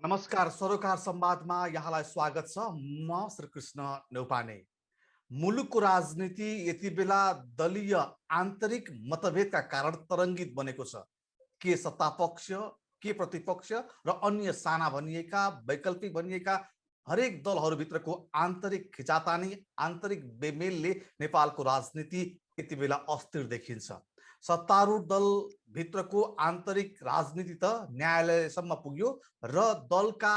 नमस्कार, सरोकार संवादमा यहाँलाई स्वागत छ। म श्रीकृष्ण नेउपाने। मुलुकको राजनीति यति बेला दलीय आन्तरिक मतभेदका कारण तरङ्गित बनेको छ। के सत्तापक्ष, के प्रतिपक्ष र अन्य साना भनिएका वैकल्पिक भनिएका हरेक दलहरूभित्रको आन्तरिक खिचातानी, आन्तरिक बेमेलले नेपालको राजनीति यति बेला अस्थिर देखिन्छ। सत्तारूढ दलभित्रको आन्तरिक राजनीति त न्यायालयसम्म पुग्यो र दलका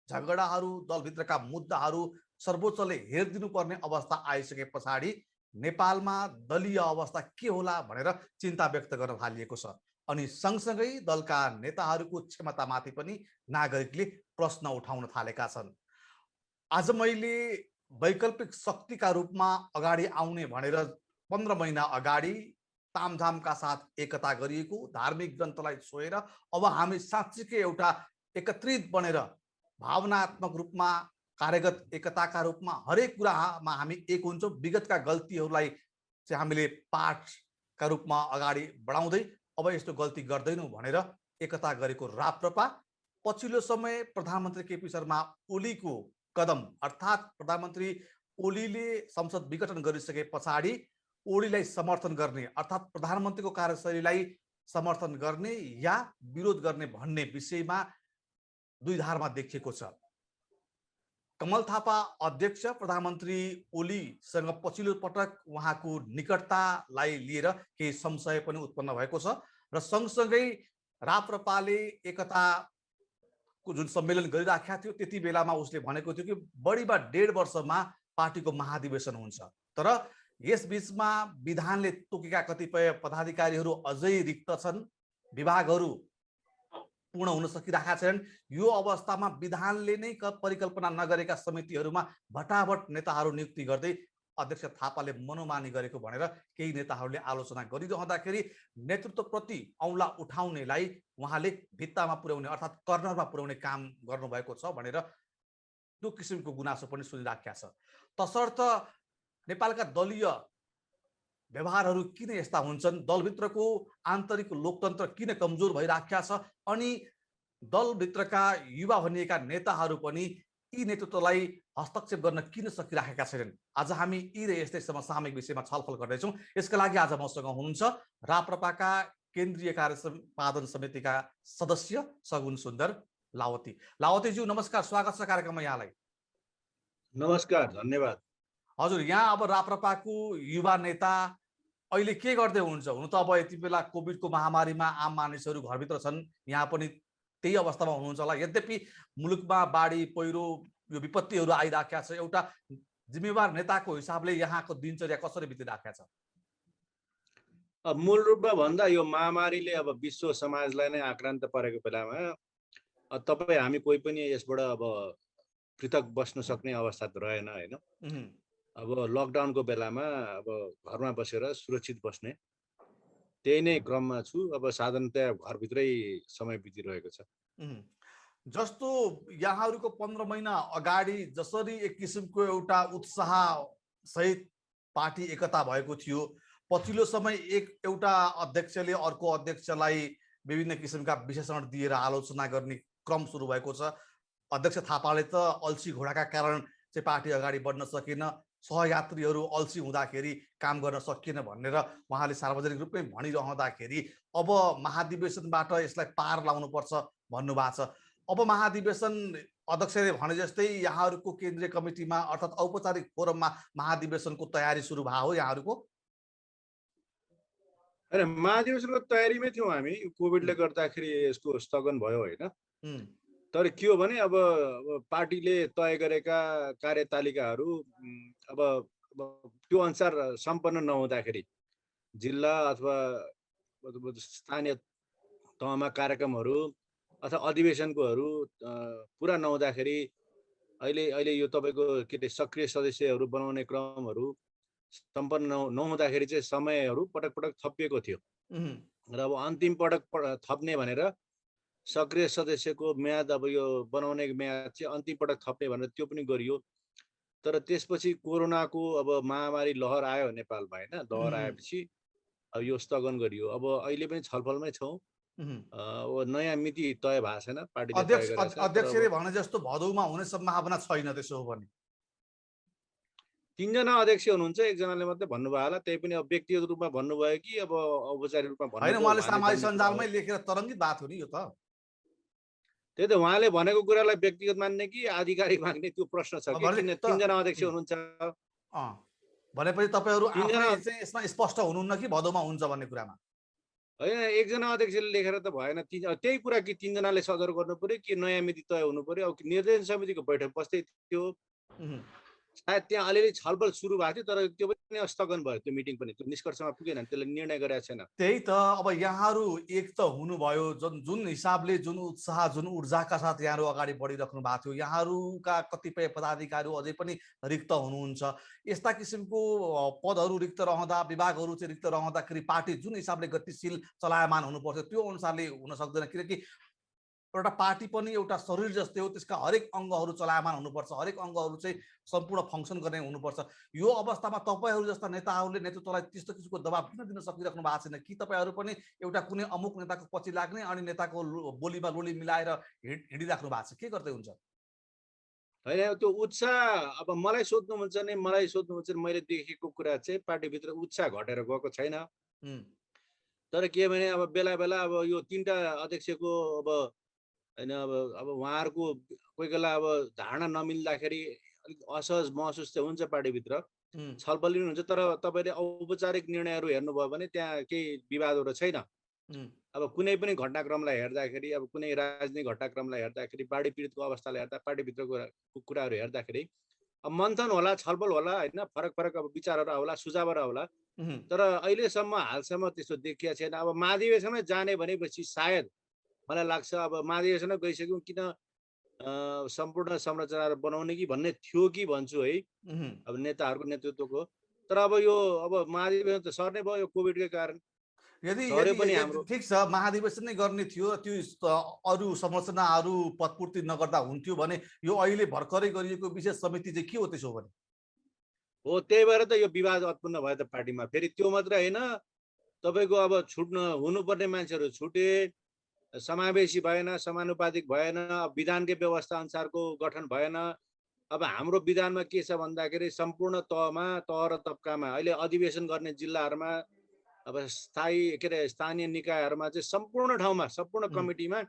झगडाहरू, दलभित्रका मुद्दाहरू सर्वोच्चले हेरिदिनुपर्ने अवस्था आइसके पछाडि नेपालमा दलीय अवस्था के होला भनेर चिन्ता व्यक्त गर्न थालिएको छ। अनि सँगसँगै दलका नेताहरूको क्षमतामाथि पनि नागरिकले प्रश्न उठाउन थालेका छन्। आज मैले वैकल्पिक शक्तिका रूपमा अगाडि आउने भनेर 15 महिना अगाडि तामझामका साथ एकता गरिएको धार्मिक ग्रन्थलाई छोएर अब हामी साँच्चीकै एउटा एकत्रित बनेर भावनात्मक रूपमा कार्यगत एकताका रूपमा हरेक कुरामा हामी एक हुन्छौँ। विगतका गल्तीहरूलाई चाहिँ हामीले पाठका रूपमा अगाडि बढाउँदै अब यस्तो गल्ती गर्दैनौँ भनेर एकता गरेको राप्रपा पछिल्लो समय प्रधानमन्त्री केपी शर्मा ओलीको कदम अर्थात् प्रधानमन्त्री ओलीले संसद विघटन गरिसके पछाडि ओलीलाई समर्थन गर्ने अर्थात् प्रधानमन्त्रीको कार्यशैलीलाई समर्थन गर्ने या विरोध गर्ने भन्ने विषयमा दुई धारमा देखिएको छ। कमल थापा अध्यक्ष प्रधानमन्त्री ओलीसँग पछिल्लो पटक उहाँको निकटतालाई लिएर केही संशय पनि उत्पन्न भएको छ र सँगसँगै राप्रपाले एकताको जुन सम्मेलन गरिराखेको थियो त्यति बेलामा उसले भनेको थियो कि बढीमा 1.5 वर्षमा पार्टीको महाधिवेशन हुन्छ। तर यस बीचमा विधानले तोकेका कतिपय पदाधिकारीहरू अझै रिक्त छन्, विभागहरू पूर्ण हुन सकिरहेका छैनन्। यो अवस्थामा विधानले नै परिकल्पना नगरेका समितिहरूमा भटाभट नेताहरू नियुक्ति गर्दै अध्यक्ष थापाले मनोमानी गरेको भनेर केही नेताहरूले आलोचना गरिरहँदाखेरि नेतृत्वप्रति औँला उठाउनेलाई उहाँले भित्तामा पुर्याउने अर्थात् कर्नरमा पुर्याउने काम गर्नुभएको छ भनेर त्यो किसिमको गुनासो पनि सुनिराखेका छ। तसर्थ नेपालका दलीय व्यवहारहरू किन यस्ता हुन्छन्, दलभित्रको आन्तरिक लोकतन्त्र किन कमजोर भइराखेका छ, अनि दलभित्रका युवा भनिएका नेताहरू पनि यी नेतृत्वलाई हस्तक्षेप गर्न किन सकिराखेका छैनन्। आज हामी यी र यस्तै समसामयिक विषयमा छलफल गर्दैछौँ। यसका लागि आज मसँग हुनुहुन्छ राप्रपाका केन्द्रीय कार्य सम्पादन समितिका सदस्य सगुन सुन्दर लावती। लावतीज्यू नमस्कार, स्वागत छ कार्यक्रममा यहाँलाई। नमस्कार, धन्यवाद। हजुर, यहाँ अब राप्रपाको युवा नेता अहिले के गर्दै हुनुहुन्छ? हुनु त अब यति बेला कोभिडको महामारीमा आम मानिसहरू घरभित्र छन्, यहाँ पनि त्यही अवस्थामा हुनुहुन्छ होला। यद्यपि मुलुकमा बाढी पहिरो यो विपत्तिहरू आइराखेका छ, एउटा जिम्मेवार नेताको हिसाबले यहाँको दिनचर्या कसरी बितिराखेका छ? अब मूल रूपमा भन्दा यो महामारीले अब विश्व समाजलाई नै आक्रान्त परेको बेलामा तपाईँ हामी कोही पनि यसबाट अब पृथक बस्न सक्ने अवस्था त रहेन होइन। अब लकडाउनको बेलामा अब घरमा बसेर सुरक्षित बस्ने त्यही नै क्रममा छु। अब साधारणतया घरभित्रै समय बितिरहेको छ। जस्तो यहाँहरूको 15 महिना अगाडि जसरी एक किसिमको एउटा उत्साह सहित पार्टी एकता भएको थियो, पछिल्लो समय एउटा अध्यक्षले अर्को अध्यक्षलाई विभिन्न किसिमका विशेषण दिएर आलोचना गर्ने क्रम सुरु भएको छ। अध्यक्ष थापाले त अल्छी घोडाका कारण चाहिँ पार्टी अगाडि बढ्न सकेन, सहयात्रीहरू अल्छी हुँदाखेरि काम गर्न सकिएन भनेर उहाँले सार्वजनिक रूपमै भनिरहँदाखेरि अब महाधिवेशनबाट यसलाई पार लाउनुपर्छ भन्नुभएको छ। अब महाधिवेशन अध्यक्षले भने जस्तै यहाँहरूको केन्द्रीय कमिटीमा अर्थात् औपचारिक फोरममा महाधिवेशनको तयारी सुरु भयो हो यहाँहरूको? होइन, महाधिवेशनको तयारीमै थियौँ हामी। कोभिडले गर्दाखेरि यसको स्थगन भयो होइन। तर के हो भने अब पार्टीले तय गरेका कार्यतालिकाहरू अब त्यो अनुसार सम्पन्न नहुँदाखेरि जिल्ला अथवा स्थानीय तहमा कार्यक्रमहरू अथवा अधिवेशनकोहरू पुरा नहुँदाखेरि अहिले यो तपाईँको के अरे सक्रिय सदस्यहरू बनाउने क्रमहरू सम्पन्न नहुँदाखेरि चाहिँ समयहरू पटक पटक थपिएको थियो र अब अन्तिम पटक थप्ने भनेर सक्रिय सदस्यको म्याद अब यो बनाउने म्याद चाहिँ अन्तिम पटक थप्ने भनेर त्यो पनि गरियो। तर त्यसपछि कोरोनाको अब महामारी लहर आयो नेपालमा होइन। लहर आएपछि अब यो स्थगन गरियो। अब अहिले पनि छलफलमै छौँ नयाँ मिति तय भएको छैन, पार्टीले तय गरेको छ। अध्यक्षले भने जस्तो भदौमा हुने सम्भावना छैन त्यसो हो भने? 3 जना अध्यक्ष हुनुहुन्छ, एकजनाले मात्रै भन्नुभयो होला, त्यही पनि अब व्यक्तिगत रूपमा भन्नुभयो कि अब औपचारिक रूपमा होइन, भन्नुभयो उहाँले उहाँले सामाजिक जान्ने कुरा हो। सञ्जालमै लेखेर तरङ्गित बात हो नि यो त। त्यही त उहाँले भनेको कुरालाई व्यक्तिगत मान्ने कि आधिकारिक मान्ने त्यो प्रश्न छ कि, किन 3 जना अध्यक्ष हुनुहुन्छ। भनेपछि तपाईँहरू 3 जना आफै चाहिँ यसमा स्पष्ट हुनुहुन्न कि भदौमा हुन्छ भन्ने कुरामा? होइन, एकजना अध्यक्षले लेखेर त भएन। त्यही कुरा कि 3 जनाले सदर गर्नु पर्यो कि नयाँ मिति तय हुनु पर्यो। अब निर्देशन समितिको बैठक बस्दै थियो, सायद त्यहाँ अलिअलि छलफल सुरु भएको थियो, तर त्यो पनि स्थगन भयो। त्यो मिटिङ पनि त्यो निष्कर्षमा पुगेन, त्यसले निर्णय गरेको छैन। त्यही त, अब यहाँहरू एक त हुनुभयो, जुन हिसाबले, जुन उत्साह, जुन ऊर्जाका साथ यहाँहरू अगाडि बढिराख्नु भएको थियो, यहाँहरूका कतिपय पदाधिकारी अझै पनि रिक्त हुनुहुन्छ। यस्ता किसिमको पदहरू रिक्त रहँदा, विभागहरू चाहिँ रिक्त रहँदाखेरि पार्टी जुन हिसाबले गतिशील चलायमान हुनुपर्थ्यो त्यो अनुसारले हुन सक्दैन, किनकि एउटा पार्टी पनि एउटा शरीर जस्तै हो, त्यसका हरेक अङ्गहरू चलायमान हुनुपर्छ, हरेक अङ्गहरू चाहिँ सम्पूर्ण फङ्सन गर्ने हुनुपर्छ। यो अवस्थामा तपाईँहरू जस्ता नेताहरूले नेतृत्वलाई त्यस्तो किसिमको दबाब किन दिन सकिराख्नु भएको छैन? कि तपाईँहरू पनि एउटा कुनै अमुक नेताको पछि लाग्ने अनि नेताको बोलीमा लोली मिलाएर हिँडिराख्नु भएको छ? के गर्दै हुन्छ? होइन, त्यो उत्साह अब मलाई सोध्नुहुन्छ भने मैले देखेको कुरा चाहिँ पार्टीभित्र उत्साह घटेर गएको छैन। तर के भने अब बेला बेला अब यो 3टा अध्यक्षको अब होइन, अब उहाँहरूको कोही बेला अब धारणा नमिल्दाखेरि अलिक असहज महसुस चाहिँ हुन्छ पार्टीभित्र, छलफल पनि हुन्छ। तर तपाईँले औपचारिक निर्णयहरू हेर्नुभयो भने त्यहाँ केही विवादहरू छैन। अब कुनै पनि घटनाक्रमलाई हेर्दाखेरि, अब कुनै राजनीतिक घटनाक्रमलाई हेर्दाखेरि, बाढी पीडितको अवस्थालाई हेर्दा, पार्टीभित्रको कुराहरू हेर्दाखेरि अब मन्थन होला, छलफल होला, होइन, फरक फरक अब विचारहरू आउला, सुझावहरू आउला। तर अहिलेसम्म हालसम्म त्यस्तो देखिया छैन। अब महाधिवेशनमै जाने भनेपछि सायद मलाई लाग्छ अब महाधिवेशनमा गइसक्यौँ, किन सम्पूर्ण संरचनाहरू बनाउने कि भन्ने थियो कि भन्छु है, अब नेताहरूको नेतृत्वको। तर अब यो अब महाधिवेशन त सर्ने भयो यो कोभिडकै कारण। यदि हाम्रो ठिक छ, महाधिवेशन नै गर्ने थियो, त्यो अरू संरचनाहरू पदपूर्ति नगर्दा हुन्थ्यो भने यो अहिले भर्खरै गरिएको विशेष समिति चाहिँ के हो त्यसो भने? हो, त्यही भएर त यो विवाद उत्पन्न भयो त पार्टीमा। फेरि त्यो मात्रै होइन, तपाईँको अब हुनुपर्ने मान्छेहरू छुटे, समावेशी भएन, समानुपातिक भएन, विधानकै व्यवस्था अनुसारको गठन भएन। अब हाम्रो विधानमा के छ भन्दाखेरि सम्पूर्ण तहमा, तह र तब्कामा अहिले अधिवेशन गर्ने जिल्लाहरूमा, अब स्थानीय निकायहरूमा चाहिँ सम्पूर्ण ठाउँमा, सम्पूर्ण कमिटीमा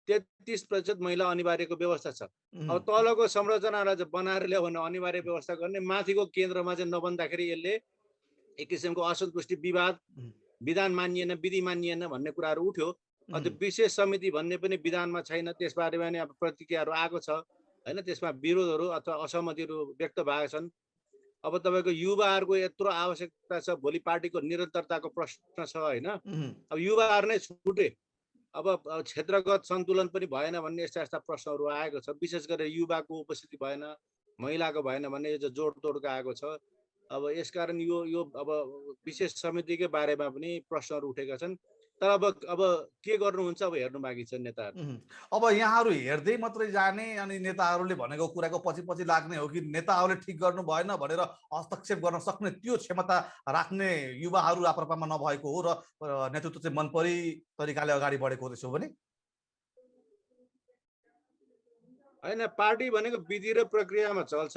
33% महिला अनिवार्यको व्यवस्था छ। अब तलको संरचनालाई चाहिँ बनाएर ल्यायो भने अनिवार्य व्यवस्था गर्ने, माथिको केन्द्रमा चाहिँ नबन्दाखेरि यसले एक किसिमको असन्तुष्टि, विवाद, विधान मानिएन, विधि मानिएन भन्ने कुराहरू उठ्यो। त्यो विशेष समिति भन्ने पनि विधानमा छैन, त्यसबारेमा नि अब प्रतिक्रियाहरू आएको छ, होइन, त्यसमा विरोधहरू अथवा असहमतिहरू व्यक्त भएका छन्। अब तपाईँको युवाहरूको यत्रो आवश्यकता छ, भोलि पार्टीको निरन्तरताको प्रश्न छ, होइन। अब युवाहरू नै छुटे, अब क्षेत्रगत सन्तुलन पनि भएन भन्ने यस्ता प्रश्नहरू आएको छ। विशेष गरेर युवाको उपस्थिति भएन, महिलाको भएन भन्ने जोडतोडको आएको छ। अब यसकारण यो अब विशेष समितिकै बारेमा पनि प्रश्नहरू उठेका छन्। तर अब के गर्नुहुन्छ अब हेर्नु बाँकी छ नेताहरू। अब यहाँहरू हेर्दै मात्रै जाने अनि नेताहरूले भनेको कुराको पछि पछि लाग्ने हो कि नेताहरूले ठिक गर्नु भएन भनेर हस्तक्षेप गर्न सक्ने त्यो क्षमता राख्ने युवाहरू राप्रपामा नभएको हो र नेतृत्व चाहिँ मनपरी तरिकाले अगाडि बढेको हो त्यसो भने? होइन, पार्टी भनेको विधि र प्रक्रियामा चल्छ।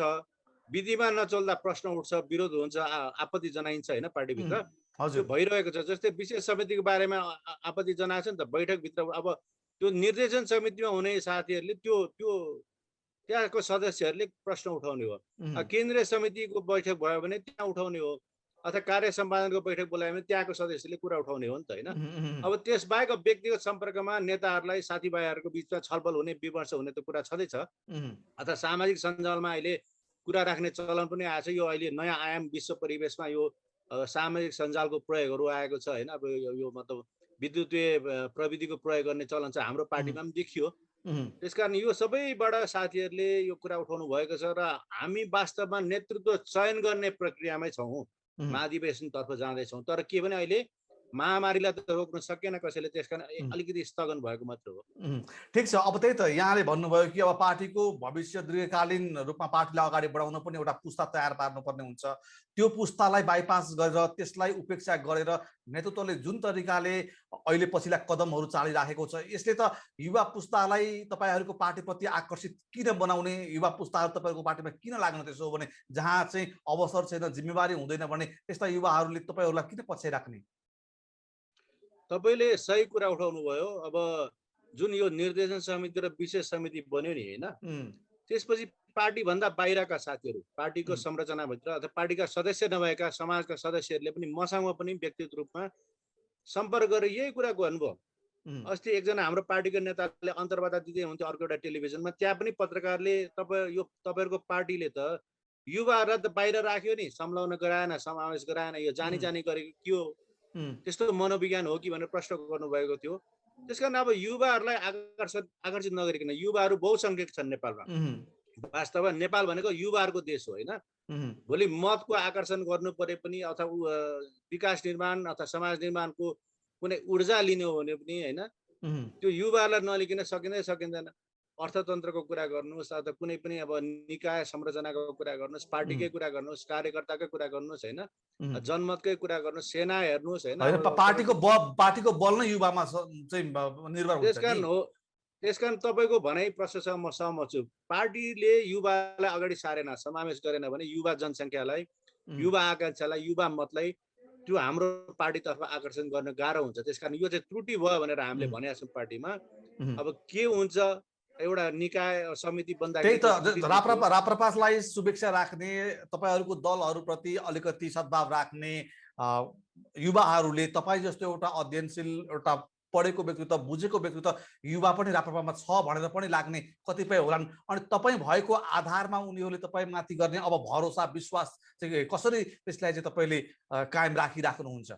विधिमा नचल्दा प्रश्न उठ्छ, विरोध हुन्छ, आपत्ति जनाइन्छ, होइन, पार्टीभित्र त्यो भइरहेको छ। जस्तै विशेष समितिको बारेमा आपत्ति जनाएको छ नि त बैठकभित्र। अब त्यो निर्देशन समितिमा हुने साथीहरूले त्यहाँको सदस्यहरूले प्रश्न उठाउने हो। केन्द्रीय समितिको बैठक भयो भने त्यहाँ उठाउने हो, अथवा कार्य सम्पादनको बैठक बोलायो भने त्यहाँको सदस्यले कुरा उठाउने हो नि त, होइन। अब त्यसबाहेक व्यक्तिगत सम्पर्कमा नेताहरूलाई, साथीभाइहरूको बिचमा छलफल हुने, विमर्श हुने त कुरा छँदैछ। अथवा सामाजिक सञ्जालमा अहिले कुरा राख्ने चलन पनि आएको छ। यो अहिले नयाँ आयाम विश्व परिवेशमा यो सामाजिक सञ्जालको प्रयोगहरू आएको छ, होइन। अब यो मतलब विद्युतीय प्रविधिको प्रयोग गर्ने चलन चाहिँ हाम्रो पार्टीमा पनि देखियो। त्यसकारण यो सबैबाट साथीहरूले यो कुरा उठाउनु भएको छ र हामी वास्तवमा नेतृत्व चयन गर्ने प्रक्रियामै छौँ, महाधिवेशनतर्फ जाँदैछौँ। तर के भने अहिले महामारीलाई त रोक्न सकेन कसैले, त्यसकारण अलिकति स्थगन भएको मात्र हो। ठिक छ। अब त्यही त यहाँले भन्नुभयो कि अब पार्टीको भविष्य दीर्घकालीन रूपमा पार्टीलाई अगाडि बढाउन पनि एउटा पुस्ता तयार पार्नुपर्ने हुन्छ। त्यो पुस्तालाई बाइपास गरेर त्यसलाई उपेक्षा गरेर नेतृत्वले जुन तरिकाले अहिले पछिल्ला कदमहरू चालिराखेको छ, यसले त युवा पुस्तालाई तपाईँहरूको पार्टीप्रति आकर्षित किन बनाउने, युवा पुस्ताहरू तपाईँहरूको पार्टीमा किन लाग्न, त्यसो हो भने जहाँ चाहिँ अवसर छैन, जिम्मेवारी हुँदैन भने त्यस्ता युवाहरूले तपाईँहरूलाई किन पछ्याइराख्ने? तपाईँले सही कुरा उठाउनु भयो। अब जुन यो निर्देशन समिति र विशेष समिति बन्यो नि होइन, त्यसपछि पार्टीभन्दा बाहिरका साथीहरू, पार्टीको संरचनाभित्र अथवा पार्टीका सदस्य नभएका समाजका सदस्यहरूले पनि मसँग पनि व्यक्तिगत रूपमा सम्पर्क गरेर यही कुरा गर्नुभयो। अस्ति एकजना हाम्रो पार्टीको नेताले अन्तर्वार्ता दिँदै हुन्थ्यो अर्को एउटा टेलिभिजनमा, त्यहाँ पनि पत्रकारले तपाईँहरूको पार्टीले त युवाहरूलाई त बाहिर राख्यो नि, संलग्न गराएन, समावेश गराएन, यो जानी जानी गरेको के हो, त्यस्तो मनोविज्ञान हो कि भनेर प्रश्न गर्नुभएको थियो। त्यसकारण अब युवाहरूलाई आकर्षित नगरिकन, युवाहरू बहुसङ्ख्यक छन् नेपालमा। वास्तवमा नेपाल भनेको युवाहरूको देश हो होइन। भोलि मतको आकर्षण गर्नु परे पनि अथवा विकास निर्माण अथवा समाज निर्माणको कुनै ऊर्जा लिने हो भने पनि होइन, त्यो युवाहरूलाई नलिकन सकिँदैन। अर्थतन्त्रको कुरा गर्नुहोस् अथवा कुनै पनि अब निकाय संरचनाको कुरा गर्नुहोस्, पार्टीकै कुरा गर्नुहोस्, कार्यकर्ताकै कुरा गर्नुहोस् होइन, जनमतकै कुरा गर्नुहोस्, सेना हेर्नुहोस् होइन, पार्टीको बल नै युवामा चाहिँ निर्भर हुन्छ। त्यसकारण तपाईँको भनाइ प्रश्नसँग म सहमत छु। पार्टीले युवालाई अगाडि सारेन, समावेश गरेन भने युवा जनसङ्ख्यालाई, युवा आकांक्षालाई, युवा मतलाई त्यो हाम्रो पार्टीतर्फ आकर्षण गर्न गाह्रो हुन्छ। त्यसकारण यो चाहिँ त्रुटि भयो भनेर हामीले भनेका छौँ पार्टीमा। अब के हुन्छ, एउटा निकाय समिति बन्दाखेरि त्यही त राप्रपालाई शुभेच्छा राख्ने, तपाईँहरूको दलहरूप्रति अलिकति सद्भाव राख्ने युवाहरूले तपाईँ जस्तो एउटा अध्ययनशील, एउटा पढेको व्यक्तित्व, बुझेको व्यक्तित्व युवा पनि राप्रपामा छ भनेर पनि लाग्ने कतिपय होलान्। अनि तपाईँ भएको आधारमा उनीहरूले तपाईँ माथि गर्ने अब भरोसा विश्वास चाहिँ कसरी त्यसलाई चाहिँ तपाईँले कायम राखिराख्नुहुन्छ?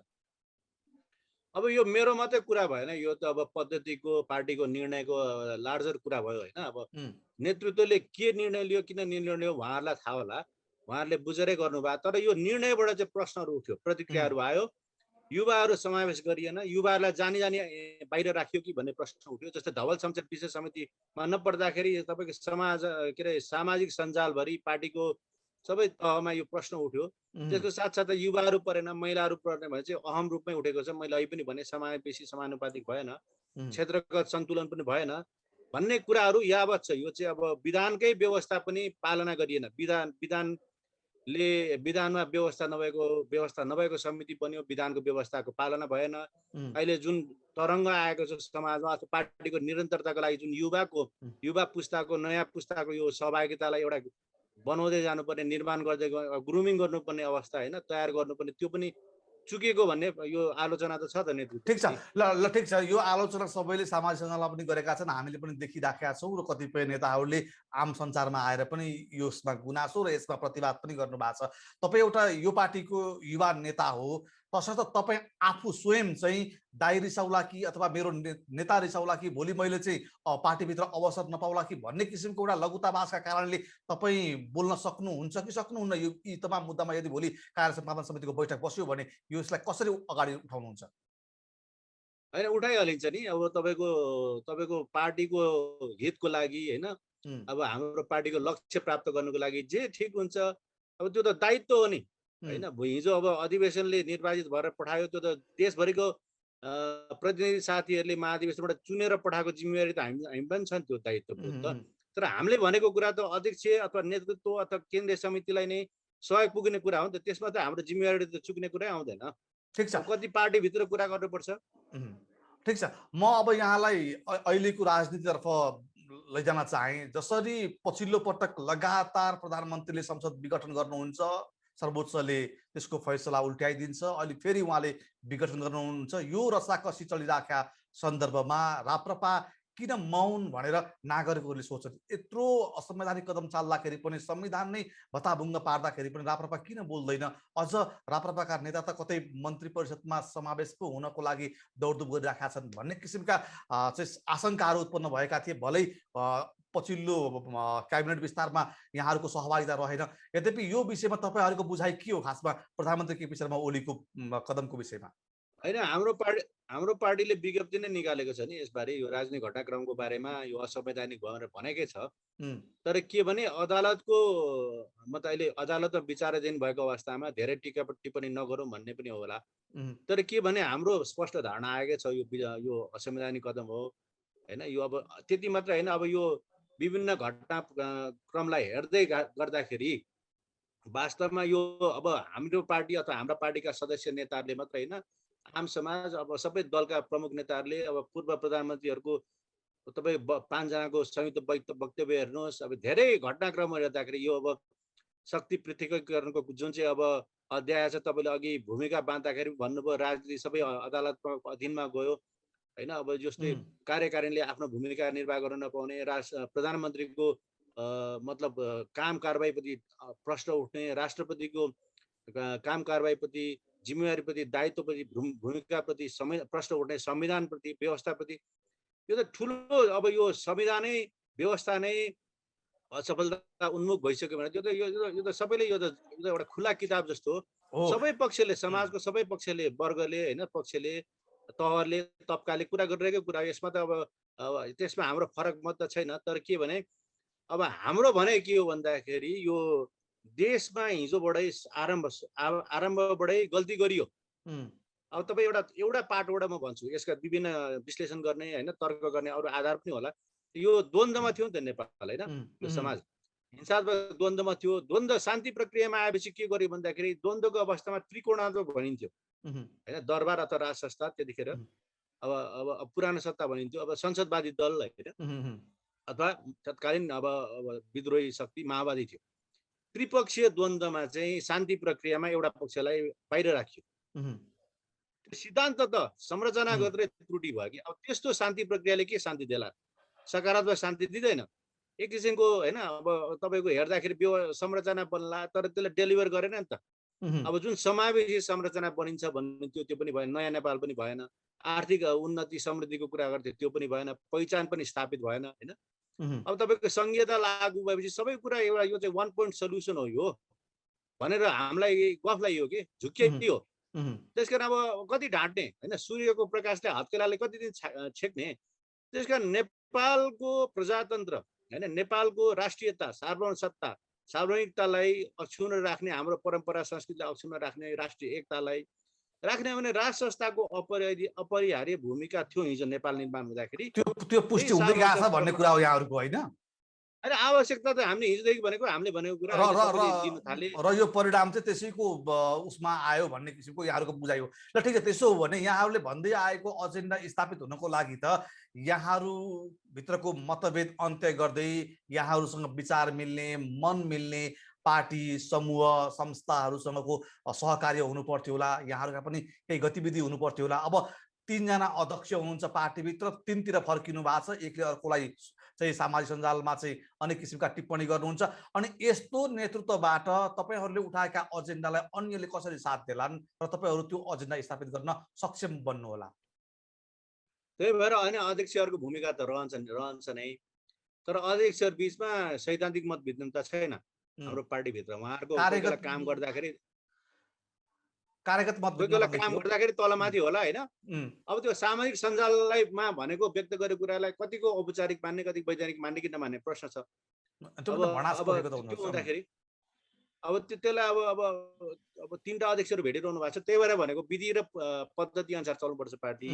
अब यो मेरो मात्रै कुरा भएन, यो त अब पद्धतिको, पार्टीको निर्णयको लार्जर कुरा भयो होइन। अब नेतृत्वले के निर्णय लियो, किन निर्णय लियो उहाँहरूलाई थाहा होला, उहाँहरूले बुझेरै गर्नुभयो। तर यो निर्णयबाट चाहिँ प्रश्नहरू उठ्यो, प्रतिक्रियाहरू आयो, युवाहरू समावेश गरिएन, युवाहरूलाई जानी जानी बाहिर राखियो कि भन्ने प्रश्न उठ्यो। जस्तै धवल शमशेर विशेष समितिमा नपर्दाखेरि तपाईँको सामाजिक सञ्जालभरि पार्टीको सबै तहमा यो प्रश्न उठ्यो। त्यसको साथसाथै युवाहरू परेन, महिलाहरू पर्ने भने चाहिँ अहम रूपमै उठेको छ। मैले अहिले पनि भने समावेशी समानुपातिक भएन, क्षेत्रगत सन्तुलन पनि भएन भन्ने कुराहरू यावत छ। यो चाहिँ अब विधानकै व्यवस्था पनि पालना गरिएन। विधानमा व्यवस्था नभएको समिति बन्यो, विधानको व्यवस्थाको पालना भएन। अहिले जुन तरङ्ग आएको छ समाजमा अथवा पार्टीको निरन्तरताको लागि जुन युवा पुस्ताको, नयाँ पुस्ताको यो सहभागितालाई एउटा बनाउँदै जानुपर्ने, निर्माण गर्दै ग्रुमिङ गर्नुपर्ने अवस्था होइन, तयार गर्नुपर्ने, त्यो पनि चुकेको भन्ने यो आलोचना त छ त नेतृत्व। ठिक छ, ल ठिक छ। यो आलोचना सबैले सामाजिक सञ्जालमा पनि गरेका छन्, हामीले पनि देखिराखेका छौँ र कतिपय नेताहरूले आम सञ्चारमा आएर पनि यसमा गुनासो र यसमा प्रतिवाद पनि गर्नुभएको छ। तपाईँ एउटा यो पार्टीको युवा नेता हो, तसर्थ तपाईँ आफू स्वयं चाहिँ दाइ रिसाउला कि अथवा मेरो नेता रिसाउला कि भोलि मैले चाहिँ पार्टीभित्र अवसर नपाउला कि भन्ने किसिमको एउटा लघुतावासका कारणले तपाईँ बोल्न सक्नुहुन्छ कि सक्नुहुन्न? यी तमाम मुद्दामा यदि भोलि कार्य सम्पादन समितिको बैठक बस्यो भने यसलाई कसरी अगाडि उठाउनुहुन्छ? होइन, उठाइहालिन्छ नि। अब तपाईँको पार्टीको हितको लागि होइन, अब हाम्रो पार्टीको लक्ष्य प्राप्त गर्नुको लागि जे ठिक हुन्छ, अब त्यो त दायित्व हो नि होइन। हिजो अब अधिवेशनले निर्वाचित भएर पठायो, त्यो त देशभरिको प्रतिनिधि साथीहरूले महाधिवेशनबाट चुनेर पठाएको जिम्मेवारी त हामी पनि छ नि, त्यो दायित्व त। तर हामीले भनेको कुरा त अध्यक्ष अथवा नेतृत्व अथवा केन्द्रीय समितिलाई नै सहयोग पुग्ने कुरा हो नि त। त्यसमा त हाम्रो जिम्मेवारी त चुक्ने कुरै आउँदैन। ठिक छ, कति पार्टीभित्र कुरा गर्नुपर्छ। ठिक छ। म अब यहाँलाई अहिलेको राजनीतितर्फ लैजान चाहे। जसरी पछिल्लो पटक लगातार प्रधानमन्त्रीले संसद विघटन गर्नुहुन्छ, सर्वोच्चले त्यसको फैसला उल्ट्याइदिन्छ, अहिले फेरि उहाँले विघटन गर्नुहुन्छ। यो रसाकसी चलिरहेका सन्दर्भमा राप्रपा किन मौन भनेर नागरिकहरूले सोच्छन्? यत्रो असंवैधानिक कदम चाल्दाखेरि पनि, संविधान नै भत्ताभुङ्ग पार्दाखेरि पनि राप्रपा किन बोल्दैन? अझ राप्रपाका नेता त कतै मन्त्री परिषदमा समावेश पो हुनको लागि दौडधुप गरिरहेका छन् भन्ने किसिमका चाहिँ आशंकाहरू उत्पन्न भएका थिए। भलै पछिल्लो क्याबिनेट विस्तारमा यहाँहरूको सहभागिता रहेन। यद्यपि यो विषयमा तपाईँहरूको बुझाइ के हो, खासमा प्रधानमन्त्री केपी शर्मा ओलीको कदमको विषयमा? होइन हाम्रो पार्टीले विज्ञप्ति नै निकालेको छ नि यसबारे, यो राजनीतिक घटनाक्रमको बारेमा यो असंवैधानिक भयो भनेर भनेकै छ। तर के भने अदालतको म त अहिले अदालतमा विचाराधीन भएको अवस्थामा धेरै टिका टिप्पणी नगरौँ भन्ने पनि होला। तर के भने हाम्रो स्पष्ट धारणा आएकै छ यो असंवैधानिक कदम हो हैन। यो अब त्यति मात्र हैन, अब यो विभिन्न घटनाक्रमलाई हेर्दै गर्दाखेरि वास्तवमा यो अब हाम्रो पार्टी अथवा हाम्रा पार्टीका सदस्य नेताहरूले मात्र हैन, आम समाज अब सबै दलका प्रमुख नेताहरूले अब पूर्व प्रधानमन्त्रीहरूको तपाईँ 5 जनाको संयुक्त वक्तव्य हेर्नुहोस्। अब धेरै घटनाक्रमहरू हेर्दाखेरि यो अब शक्ति पृथकीकरणको जुन चाहिँ अब अध्याय छ, तपाईँले अघि भूमिका बाँध्दाखेरि भन्नुभयो राजनीति सबै अदालतको अधीनमा गयो हैन। अब जस्तै कार्यकारिणीले आफ्नो भूमिका निर्वाह गर्न नपाउने, प्रधानमन्त्रीको मतलब काम कारबाहीप्रति प्रश्न उठ्ने, राष्ट्रपतिको काम कारबाहीप्रति, जिम्मेवारीप्रति, दायित्वप्रति, भूमिकाप्रति प्रश्न उठ्ने, संविधानप्रति, व्यवस्थाप्रति, यो त ठुलो अब यो संविधानै व्यवस्था नै असफलता उन्मुख भइसक्यो भने यो त सबैले यो त एउटा खुला किताब जस्तो हो। सबै पक्षले, समाजको सबै पक्षले, वर्गले हैन, पक्षले, तहले, तबकाले कुरा गरिरहेको कुरा। यसमा त अब त्यसमा हाम्रो फरक मत त छैन। तर के भने अब हाम्रो भनाइ के हो भन्दाखेरि यो देशमा हिजोबाटै आरम्भबाटै गल्ती गरियो। अब तपाईँ एउटा पाटबाट म भन्छु, यसका विभिन्न विश्लेषण गर्ने हैन, तर्क गर्ने अरू आधार पनि होला। यो द्वन्द्वमा थियो नि त नेपाल हैन, यो समाज हिंसात्मक द्वन्द्वमा थियो। द्वन्द्व शान्ति प्रक्रियामा आएपछि के गर्यो भन्दाखेरि द्वन्द्वको अवस्थामा त्रिकोणात्मक भनिन्थ्यो हैन, दरबार अथवा राज संस्था त्यतिखेर अब पुरानो सत्ता भनिन्थ्यो, अब संसदवादी दल हैन, अथवा तत्कालीन अब विद्रोही शक्ति माओवादी थियो। त्रिपक्षीय द्वन्द्वमा चाहिँ शान्ति प्रक्रियामा एउटा पक्षलाई बाहिर राखियो। सिद्धान्त त संरचना गर्दै त्रुटि भयो कि। अब त्यस्तो शान्ति प्रक्रियाले के शान्ति देला? सकारात्मक शान्ति दिँदैन। एक किसिमको हैन, अब तपाईको हेर्दाखेरि संरचना बन्ला तर त्यसले डेलिभर गरेन नि त। अब जुन समावेशी संरचना बनिन्छ भन्ने त्यो पनि भएन, नयाँ नेपाल पनि भएन, आर्थिक उन्नति समृद्धिको कुरा गर्थे त्यो पनि भएन, पहिचान पनि स्थापित भएन हैन। अब तपाईको संघीयता लागू भएपछि सबै कुरा एउटा यो चाहिँ 1 पोइन्ट सल्युसन हो यो भनेर हामीलाई गफ लाग्यो कि झुक्कियो। त्यसकारण अब कति ढाँट्ने हैन, सूर्यको प्रकाशले हत्केलाले कति दिन छेक्ने। त्यसकारण नेपालको प्रजातन्त्र हैन, नेपालको राष्ट्रियता, सार्वभौम सत्ता, सार्वभौमिकतालाई अक्षुण्ण राख्ने, हाम्रो परम्परा संस्कृतिलाई अक्षुण्ण राख्ने, राष्ट्रिय एकतालाई राख्ने भने राज संस्थाको अपरिहार्य भूमिका थियो हिजो नेपाल निर्माण हुँदाखेरि। त्यो पुष्टि हुँदै गएको छ भन्ने कुरा हो यहाँहरुको हैन। अरे आवश्यकता त हामीले हिजोदेखि भनेको, हामीले भनेको कुरा दिन थाले र यो परिणाम चाहिँ त्यसैको उसमा आयो भन्ने किसिमको यहाँहरुको बुझाइ हो। ल ठिक छ, त्यसो हो भने यहाँहरुले भन्दै आएको एजेन्डा स्थापित हुनको लागि त यहाँहरु भित्रको मतभेद अन्त्य गर्दै यहाँहरुसँग विचार मिल्ने, मन मिल्ने पार्टी, समूह, संस्थाहरुसँगको सहकार्य हुनु पर्थ्यो होला, यहाँहरुका पनि केही गतिविधि हुनु पर्थ्यो होला। अब 3 जना अध्यक्ष हुनुहुन्छ पार्टीभित्र, 3 तिर फर्किनु भएको छ, एकले अर्कोलाई चाहिँ सामाजिक सञ्जालमा चाहिँ अनेक किसिमका टिप्पणी गर्नुहुन्छ। अनि यस्तो नेतृत्वबाट तपाईहरुले उठाएका एजेन्डालाई अन्यले कसरी साथ देलान् र तपाईहरु त्यो एजेन्डा स्थापित गर्न सक्षम बन्नु होला? त्यही भएर हैन, अध्यक्षहरुको भूमिका त रहन्छ नै, तर अध्यक्षहरु बीचमा सैद्धान्तिक मतभिन्नता छैन हाम्रो पार्टीभित्र। उहाँहरुको काम गर्दाखेरि कार्यगत मतभेदलाई काम गर्दाखेरि तलमाथि होला हैन। अब त्यो सामाजिक सञ्जाललाई भनेको व्यक्त गरेको कुरालाई कतिको औपचारिक मान्ने, कति वैधानिक मान्ने कि नमान्ने प्रश्न छ। हुँदाखेरि अब त्यसलाई अब 3टा अध्यक्षहरु भेटिरहनु भएको छ। त्यही भएर भनेको विधि र पद्धति अनुसार चल्नुपर्छ पार्टी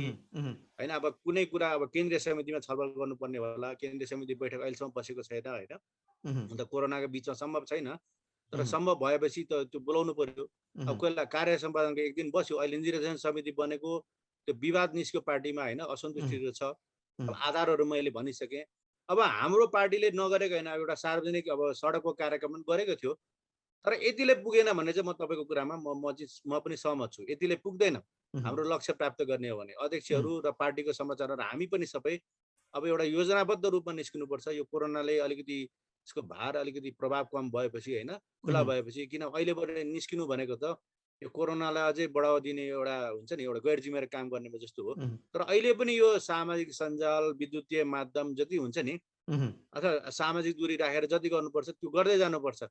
हैन। अब कुनै कुरा अब केन्द्रीय समितिमा छलफल गर्नुपर्ने होला, केन्द्रीय समिति बैठक अहिलेसम्म बसेको छैन हैन। अन्त कोरोनाको बीचमा सम्भव छैन, तर सम्भव भएपछि त त्यो बोलाउनु पर्यो। अब कोहीलाई कार्य सम्पादनको एक दिन बस्यो, अहिले निर्देशन समिति बनेको, त्यो विवाद निस्क्यो पार्टीमा हैन, असन्तुष्टिहरू छ। अब आधारहरू मैले भनिसकेँ। अब हाम्रो पार्टीले नगरेको हैन, एउटा सार्वजनिक अब सडकको कार्यक्रम गरेको थियो, तर यतिले पुगेन भन्ने चाहिँ म तपाईको कुरामा म पनि सहमत छु। यतिले पुग्दैन हाम्रो लक्ष्य प्राप्त गर्ने हो भने। अध्यक्षहरू र पार्टीको संरचना र हामी पनि सबै अब एउटा योजनाबद्ध रूपमा निस्किनुपर्छ। यो कोरोनाले अलिकति यसको भार, अलिकति प्रभाव कम भएपछि हैन, खुला भएपछि, किन अहिलेबाट निस्किनु भनेको त यो कोरोनालाई अझै बढावा दिने एउटा हुन्छ नि, एउटा गैर जिम्मेवारी काम गर्ने जस्तो हो। तर अहिले पनि यो सामाजिक सञ्जाल, विद्युतीय माध्यम जति हुन्छ नि, अथवा सामाजिक दूरी राखेर जति गर्नुपर्छ त्यो गर्दै जानुपर्छ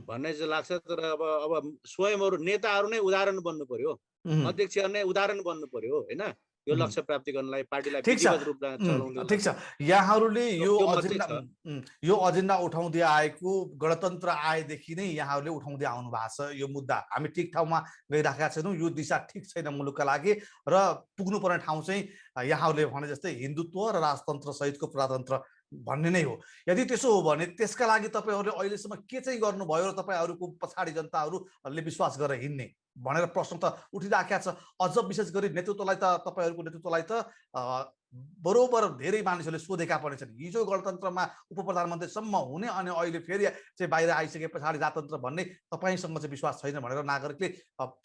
भन्ने चाहिँ लाग्छ। तर अब स्वयंहरू नेताहरू नै उदाहरण बन्नु पर्यो, अध्यक्षहरू नै उदाहरण बन्नु पर्यो होइन, यो लक्ष्य प्राप्ति गर्नलाई पार्टीलाई विधिवत रूपमा चलाउनु। ठिक छ, यहाँहरूले यो त्यो एजेन्डा उठाउँदै आएको गणतन्त्र आएदेखि नै यहाँहरूले उठाउँदै आउनु भएको छ यो मुद्दा। हामी ठिक ठाउँमा गइराखेका छैनौँ, यो दिशा ठिक छैन मुलुकका लागि र पुग्नुपर्ने ठाउँ चाहिँ यहाँहरूले भने जस्तै हिन्दुत्व र राजतन्त्र सहितको प्रजातन्त्र भन्ने नै हो। यदि त्यसो हो भने त्यसका लागि तपाईँहरूले अहिलेसम्म के चाहिँ गर्नुभयो र तपाईँहरूको पछाडि जनताहरूले विश्वास गरेर हिँड्ने भनेर प्रश्न त उठिराखेका छ। अझ विशेष गरी नेतृत्वलाई त तपाईँहरूको नेतृत्वलाई त बरोबर धेरै मानिसहरूले सोधेका पनि छन्। हिजो गणतन्त्रमा उप प्रधानमन्त्रीसम्म हुने अनि अहिले फेरि चाहिँ बाहिर आइसके पछाडि राजतन्त्र भन्ने तपाईँसँग चाहिँ विश्वास छैन भनेर नागरिकले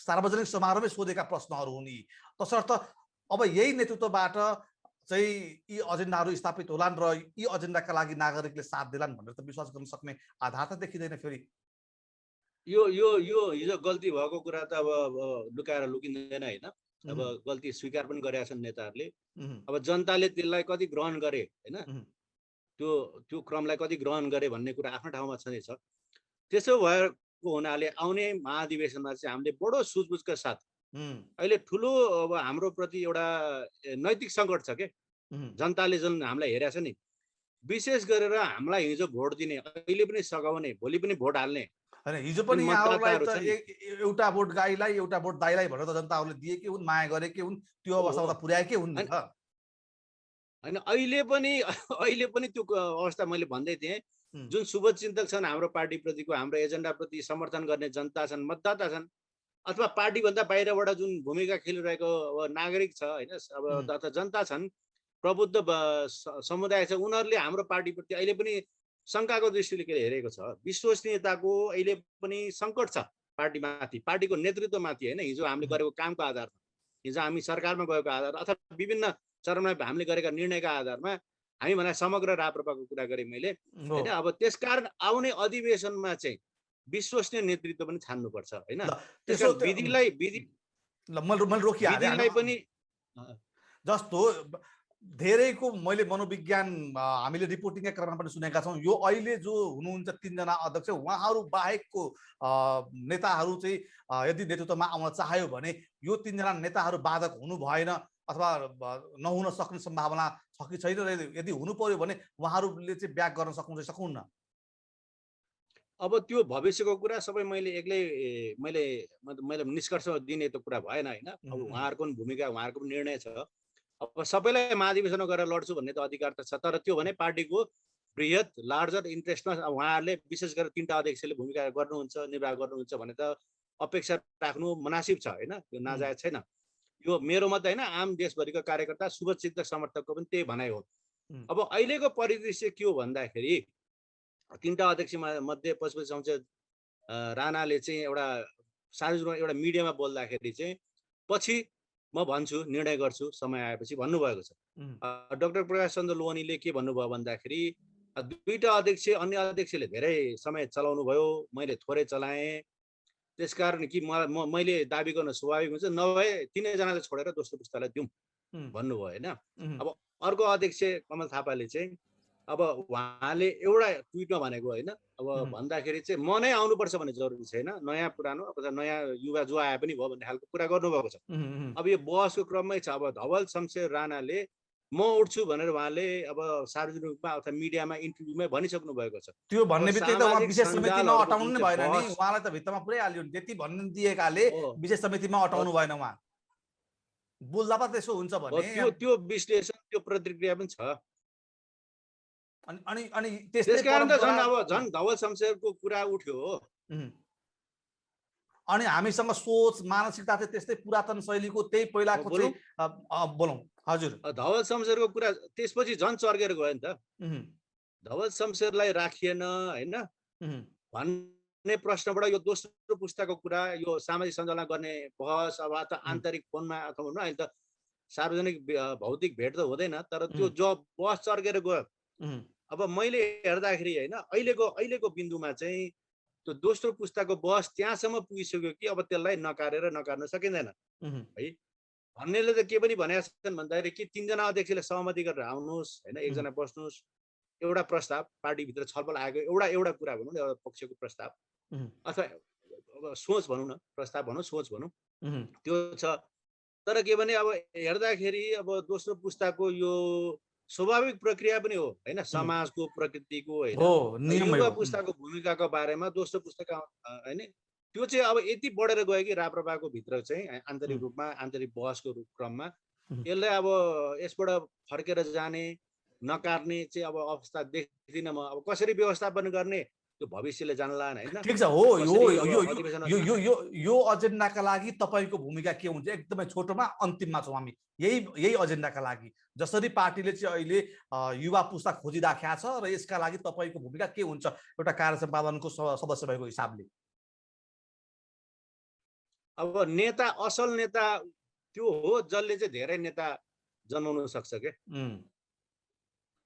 सार्वजनिक समारोहमै सोधेका प्रश्नहरू हुन् यी। तसर्थ अब यही नेतृत्वबाट चाहिँ यी एजेन्डाहरू स्थापित होलान् र यी एजेन्डाका लागि नागरिकले साथ दिलान् भनेर त विश्वास गर्न सक्ने आधार त देखिँदैन। फेरि यो यो यो हिजो गल्ती भएको कुरा त अब लुकाएर लुकिँदैन होइन। अब गल्ती स्वीकार पनि गरेका छन् नेताहरूले। अब जनताले त्यसलाई कति ग्रहण गरे होइन, त्यो क्रमलाई कति ग्रहण गरे भन्ने कुरा आफ्नो ठाउँमा छँदैछ। त्यसो भएको हुनाले आउने महाधिवेशनमा चाहिँ हामीले बडो सुझबुझका साथ अहिले ठुलो अब हाम्रो प्रति एउटा नैतिक सङ्कट छ के। जनताले जुन हामीलाई हेरेको छ नि, विशेष गरेर हामीलाई हिजो भोट दिने, अहिले पनि सघाउने, भोलि पनि भोट हाल्ने होइन। हिजो पनि यहाँहरूलाई त एउटा भोट गाईलाई एउटा भोट दाइलाई भनेर त जनताहरूले दिएकै हुन्, माया गरेकै हुन्, त्यो अवस्थामा त पुर्याएकै हुन् नि त होइन। अहिले पनि त्यो अवस्था मैले भन्दै थिएँ। जुन शुभचिन्तक छन् हाम्रो पार्टीप्रतिको, हाम्रो एजेन्डाप्रति समर्थन गर्ने जनता छन्, मतदाता छन्, अथवा पार्टीभन्दा बाहिरबाट जुन भूमिका खेलिरहेको अब नागरिक छ होइन, अब अथवा जनता छन्, प्रबुद्ध समुदाय छ, उनीहरूले हाम्रो पार्टीप्रति अहिले पनि शङ्काको दृष्टिले हेरेको छ। विश्वसनीयताको अहिले पनि सङ्कट छ पार्टीमाथि, पार्टीको नेतृत्वमाथि होइन। हिजो हामीले गरेको कामको आधारमा, हिजो हामी सरकारमा गएको आधार अथवा विभिन्न चरणमा हामीले गरेका निर्णयका आधारमा हामी भने समग्र राप्रपाको कुरा गरेँ मैले होइन। अब त्यसकारण आउने अधिवेशनमा चाहिँ विश्वसनीय नेतृत्व पनि छान्नुपर्छ होइन। विधिलाई पनि जस्तो धेरैको मैले मनोविज्ञान हामीले रिपोर्टिङका क्रममा पनि सुनेका छौँ। यो अहिले जो हुनुहुन्छ 3 जना अध्यक्ष, उहाँहरू बाहेकको नेताहरू चाहिँ यदि नेतृत्वमा आउन चाह्यो भने यो 3 जना नेताहरू बाधक हुनु भएन अथवा नहुन सक्ने सम्भावना छ कि छैन? यदि हुनु पर्यो भने उहाँहरूले चाहिँ ब्याक गर्न सक्नुहुन्न? अब त्यो भविष्यको कुरा सबै मैले एक्लै मैले निष्कर्ष दिने त कुरा भएन होइन। अब उहाँहरूको पनि भूमिका, उहाँहरूको पनि निर्णय छ। अब सबैलाई महाधिवेशनमा गएर लड्छु भन्ने त अधिकार त छ, तर त्यो भने पार्टीको बृहत लार्जर इन्ट्रेस्टमा उहाँहरूले विशेष गरेर 3टा अध्यक्षले भूमिका गर्नुहुन्छ, निर्वाह गर्नुहुन्छ भने त अपेक्षा राख्नु मुनासिब छ होइन, त्यो नाजायज छैन। यो मेरो मात्रै होइन, आम देशभरिको कार्यकर्ता, शुभचिन्तक, समर्थकको पनि त्यही भनाइ हो। अब अहिलेको परिदृश्य के हो भन्दाखेरि 3टा अध्यक्ष मध्ये पशुपति शमशेर राणाले चाहिँ एउटा सार्वजनिक एउटा मिडियामा बोल्दाखेरि चाहिँ पछि म भन्छु, निर्णय गर्छु समय आएपछि भन्नुभएको छ। डाक्टर प्रकाश चन्द्र लोहनीले के भन्नुभयो भन्दाखेरि 2टा अध्यक्ष, अन्य अध्यक्षले धेरै समय चलाउनु भयो, मैले थोरै चलाएँ, त्यसकारण कि मैले दाबी गर्न स्वाभाविक हुन्छ, नभए 3 जनाले छोडेर दोस्रो पुस्तालाई दिउँ भन्नुभयो होइन। अब अर्को अध्यक्ष कमल थापाले चाहिँ अब उहाँले एउटा ट्विटमा भनेको होइन, अब भन्दाखेरि चाहिँ म नै आउनुपर्छ भन्ने जरुरी छैन, नयाँ पुरानो अथवा नयाँ युवा जो आए पनि भयो भन्ने खालको कुरा गर्नुभएको छ। अब यो बहसको क्रममै छ। अब धवल शमशेर राणाले म उठ्छु भनेर उहाँले अब सार्वजनिक रूपमा अथवा मिडियामा इन्टरभ्यूमै भनिसक्नु भएको छ। त्यो भन्ने बित्तिकै त उहाँ विशेष समितिमा अटाउनु नै भएन नि, उहाँलाई त भित्तामा पुरै हाल्यो नि। त्यति भन्ने दिएकाले विशेष समितिमा अटाउनु भएन उहाँ। बोल्दा पो त्यसो हुन्छ भने त्यो विश्लेषण, त्यो प्रतिक्रिया पनि छ। अनि त्यसकारण त झन् धवल शमशेरको कुरा उठ्यो। अनि हामीसँग सोच मानसिकता चाहिँ त्यस्तै पुरातन शैलीको, त्यही पहिलाको चाहिँ बोलौँ। हजुर, धवल शमशेरको कुरा त्यसपछि झन् चर्केर गयो नि त। धवल शमशेरलाई राखिएन होइन भन्ने प्रश्नबाट यो दोस्रो पुस्ताको कुरा, यो सामाजिक सञ्जालमा गर्ने बहस अब आन्तरिक फोनमा अथवा अहिले त सार्वजनिक भौतिक भेट त हुँदैन, तर त्यो जो बहस चर्केर गयो। अब मैले हेर्दाखेरि होइन अहिलेको बिन्दुमा चाहिँ त्यो दोस्रो पुस्ताको बहस त्यहाँसम्म पुगिसक्यो कि अब त्यसलाई नकार्न सकिँदैन है। भन्नेले त के पनि भनेका छन् भन्दाखेरि कि 3 जना अध्यक्षले सहमति गरेर आउनुहोस् होइन, 1 जना बस्नुहोस्, एउटा प्रस्ताव पार्टीभित्र छलफल आएको एउटा कुरा भनौँ न, एउटा पक्षको प्रस्ताव अथवा अब सोच भनौँ न, प्रस्ताव भनौँ सोच भनौँ, त्यो छ। तर के भने अब हेर्दाखेरि अब दोस्रो पुस्ताको यो स्वाभाविक प्रक्रिया पनि हो हैन, समाजको प्रकृतिको हैन, युवा पुस्ताको भूमिकाको बारेमा दोस्रो पुस्ताका हैन, त्यो चाहिँ अब यति बढेर गयो कि राप्रपाको भित्र चाहिँ आन्तरिक रूपमा आन्तरिक बहसको क्रममा यसलाई अब यसबाट फर्केर जाने नकार्ने चाहिँ अब अवस्था देख्दिनँ म। अब कसरी व्यवस्थापन गर्ने त्यो भविष्यले जानला हैन। ठीक छ, हो यो एजेन्डाका लागि तपाईको भूमिका के हुन्छ? एकदमै छोटोमा अन्तिममा छौँ हामी, यही एजेन्डाका लागि जसरी पार्टीले चाहिँ अहिले युवा पुस्ता खोजिराखेको छ र यसका लागि तपाईको भूमिका के हुन्छ एउटा कार्य सम्पादनको सदस्य भएको हिसाबले? अब नेता, असल नेता त्यो हो जसले चाहिँ धेरै नेता जन्माउन सक्छ के,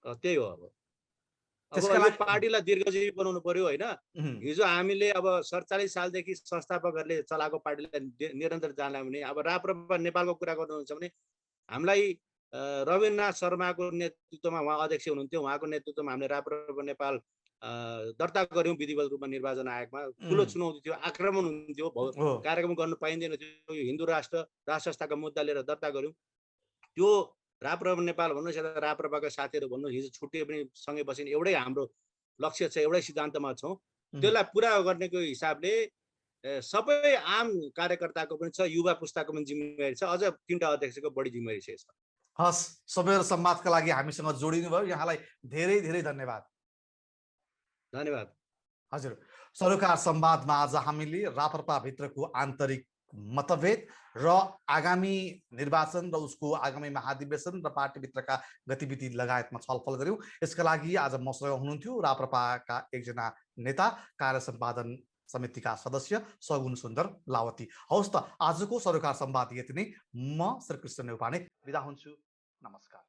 त्यही हो। अब यो पार्टीलाई दीर्घजीवी बनाउनु पर्यो हैन। हिजो हामीले अब 47 सालदेखि संस्थापकहरूले चलाएको पार्टीलाई निरन्तर जान्ला भने अब राप्रपा नेपालको कुरा गर्नुहुन्छ भने हामीलाई रविन्द्रनाथ शर्माको नेतृत्वमा, उहाँ अध्यक्ष हुनुहुन्थ्यो, उहाँको नेतृत्वमा हामीले राप्रपा नेपाल दर्ता गर्यौं विधिवत रूपमा निर्वाचन आयोगमा। ठुलो चुनौती थियो, आक्रमण हुन्थ्यो, कार्यक्रम गर्न पाइँदैन थियो, यो हिन्दू राष्ट्र संस्थाको मुद्दा लिएर दर्ता गर्यौं। त्यो राप्रपा नेपाल भन्नुहोस् या राप्रपाका साथीहरू भन्नुहोस्, हिजो छुट्टिए पनि सँगै बसिन, एउटै हाम्रो लक्ष्य छ, एउटै सिद्धान्तमा छौँ। त्यसलाई पुरा गर्नेको हिसाबले सबै आम कार्यकर्ताको पनि छ, युवा पुस्ताको पनि जिम्मेवारी छ, अझ 3टा अध्यक्षको बढी जिम्मेवारी छ यसमा। हस्, समय र संवादका लागि हामीसँग जोडिनु भयो, यहाँलाई धेरै धेरै धन्यवाद। धन्यवाद। हजुर, सरोकार संवादमा आज हामीले राप्रपा भित्रको आन्तरिक मतभेद र आगामी निर्वाचन र उसको आगामी महाधिवेशन र पार्टीभित्रका गतिविधि लगायतमा छलफल गर्यौं। यसका लागि आज मसँग हुनुहुन्थ्यो राप्रपाका एकजना नेता, कार्य सम्पादन समितिका सदस्य सगुन सुन्दर लावती। हवस् त, आजको सरोकार संवाद यति नै। म श्रीकृष्ण नेउपाने बिदा हुन्छु। नमस्कार।